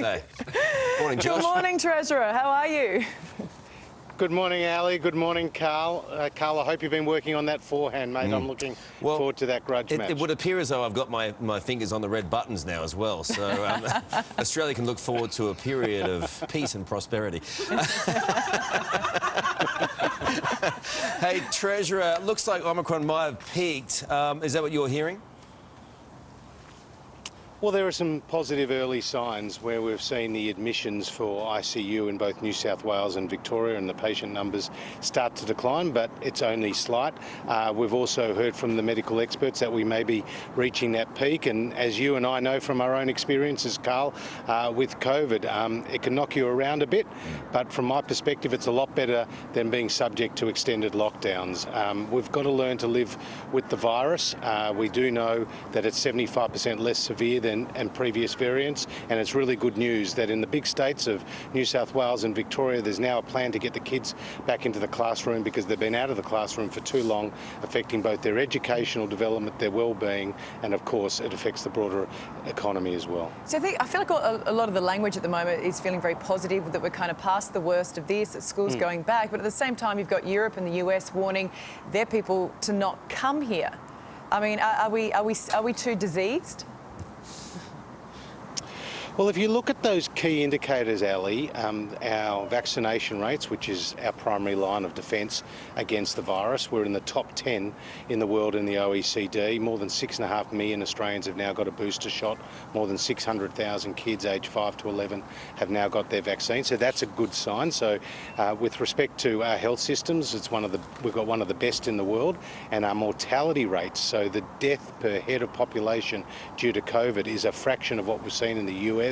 Hey. Morning, Josh. Good morning, Treasurer. How are you? Good morning, Ali. Good morning, Karl. Karl, I hope you've been working on that forehand, mate. I'm looking forward to that grudge match. It would appear as though I've got my fingers on the red buttons now as well. So Australia can look forward to a period of peace and prosperity. Hey, Treasurer, looks like Omicron might have peaked. Is that what you're hearing? Well, there are some positive early signs where we've seen the admissions for ICU in both New South Wales and Victoria and the patient numbers start to decline, but it's only slight. We've also heard from the medical experts that we may be reaching that peak, and as you and I know from our own experiences, Karl, with COVID, it can knock you around a bit, but from my perspective, it's a lot better than being subject to extended lockdowns. We've got to learn to live with the virus. We do know that it's 75% less severe than previous variants, and it's really good news that in the big states of New South Wales and Victoria, there's now a plan to get the kids back into the classroom because they've been out of the classroom for too long, affecting both their educational development, their well-being, and of course it affects the broader economy as well. So I feel like a lot of the language at the moment is feeling very positive, that we're kind of past the worst of this, that school's going back, but at the same time you've got Europe and the US warning their people to not come here. I mean, are we too diseased? Well, if you look at those key indicators, Ali, our vaccination rates, which is our primary line of defence against the virus, we're in the top 10 in the world in the OECD. More than 6.5 million Australians have now got a booster shot. More than 600,000 kids aged 5 to 11 have now got their vaccine. So that's a good sign. So with respect to our health systems, we've got one of the best in the world, and our mortality rates, so the death per head of population due to COVID, is a fraction of what we've seen in the US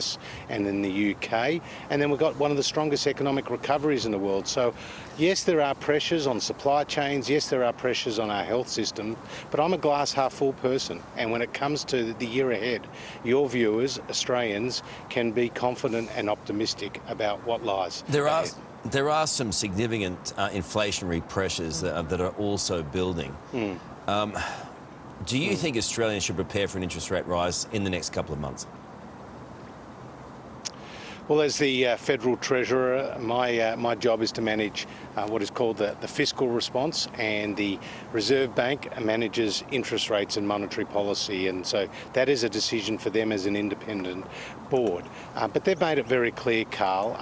and in the UK, and then we've got one of the strongest economic recoveries in the world. So yes, there are pressures on supply chains, yes, there are pressures on our health system, but I'm a glass half full person, and when it comes to the year ahead, your viewers, Australians, can be confident and optimistic about what lies ahead. There are some significant inflationary pressures that are also building. Do you think Australians should prepare for an interest rate rise in the next couple of months? Well, as the Federal Treasurer, my job is to manage what is called the fiscal response, and the Reserve Bank manages interest rates and monetary policy, and so that is a decision for them as an independent board. But they've made it very clear, Karl,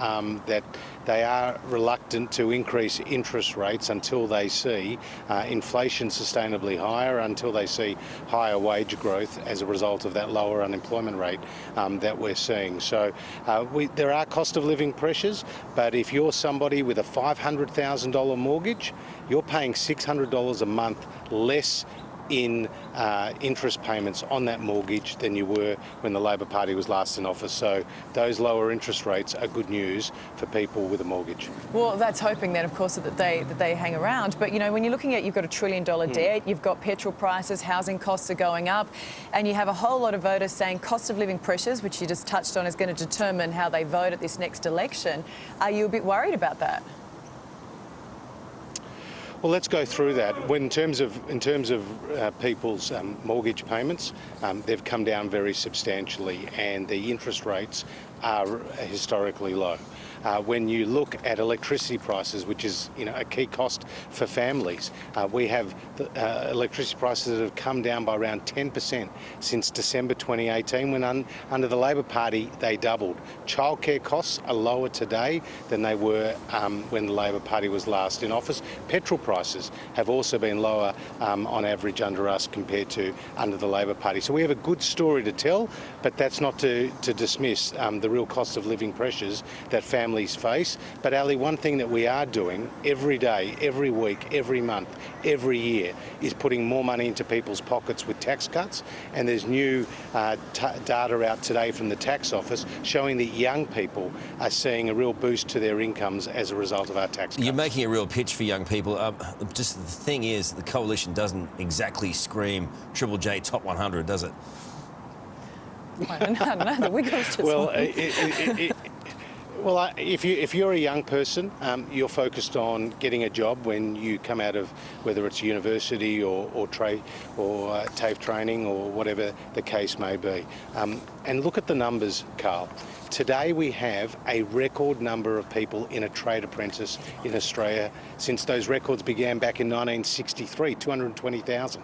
that they are reluctant to increase interest rates until they see inflation sustainably higher, until they see higher wage growth as a result of that lower unemployment rate that we're seeing. So there are cost of living pressures, but if you're somebody with a $500,000 mortgage, you're paying $600 a month less in interest payments on that mortgage than you were when the Labor Party was last in office. So those lower interest rates are good news for people with a mortgage. Well, that's hoping then, of course, that they hang around. But, you know, when you're looking at, you've got $1 trillion debt, you've got petrol prices, housing costs are going up, and you have a whole lot of voters saying cost of living pressures, which you just touched on, is going to determine how they vote at this next election. Are you a bit worried about that? Well, let's go through that. In terms of people's mortgage payments, they've come down very substantially, and the interest rates are historically low. When you look at electricity prices, which is a key cost for families, we have electricity prices that have come down by around 10% since December 2018, when under the Labor Party they doubled. Childcare costs are lower today than they were when the Labor Party was last in office. Petrol prices have also been lower on average under us compared to under the Labor Party. So we have a good story to tell, but that's not to dismiss the real cost of living pressures that families face. But Ali, one thing that we are doing every day, every week, every month, every year is putting more money into people's pockets with tax cuts, and there's new data out today from the tax office showing that young people are seeing a real boost to their incomes as a result of our tax cuts. You're making a real pitch for young people. Just the thing is, the coalition doesn't exactly scream Triple J Top 100, does it? I don't know. The Wiggles just... Well, Well, if you're a young person, you're focused on getting a job when you come out of whether it's university or trade or TAFE training or whatever the case may be. And look at the numbers, Karl. Today we have a record number of people in a trade apprentice in Australia since those records began back in 1963, 220,000.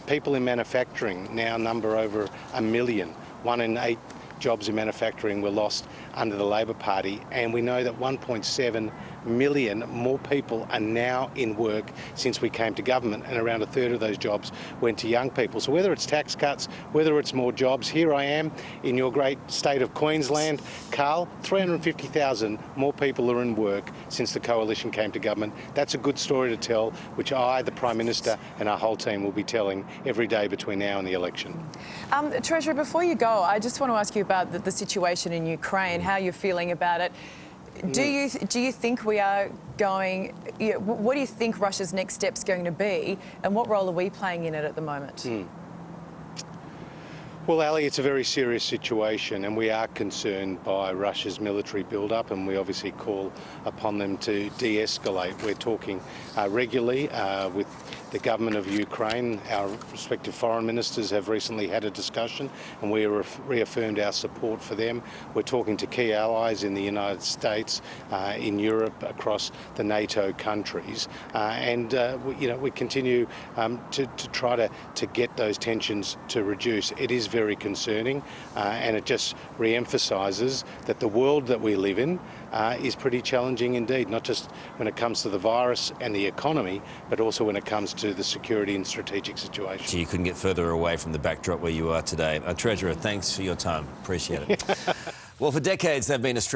People in manufacturing now number over 1 million. 1 in 8 jobs in manufacturing were lost under the Labor Party, and we know that 1.7 million more people are now in work since we came to government, and around a third of those jobs went to young people. So whether it's tax cuts, whether it's more jobs, here I am in your great state of Queensland, Karl, 350,000 more people are in work since the Coalition came to government. That's a good story to tell, which I, the Prime Minister, and our whole team will be telling every day between now and the election. Treasurer, before you go, I just want to ask you about the situation in Ukraine, how you're feeling about it. Do you think we are going? What do you think Russia's next step's going to be, and what role are we playing in it at the moment? Well, Ali, it's a very serious situation, and we are concerned by Russia's military build-up, and we obviously call upon them to de-escalate. We're talking regularly with the government of Ukraine. Our respective foreign ministers have recently had a discussion, and we have reaffirmed our support for them. We're talking to key allies in the United States, in Europe, across the NATO countries, and we continue to try to get those tensions to reduce. It is very concerning, and it just re-emphasises that the world that we live in is pretty challenging indeed, not just when it comes to the virus and the economy, but also when it comes to the security and strategic situation. So you couldn't get further away from the backdrop where you are today. Treasurer, thanks for your time. Appreciate it. Well, for decades, they've been Australia's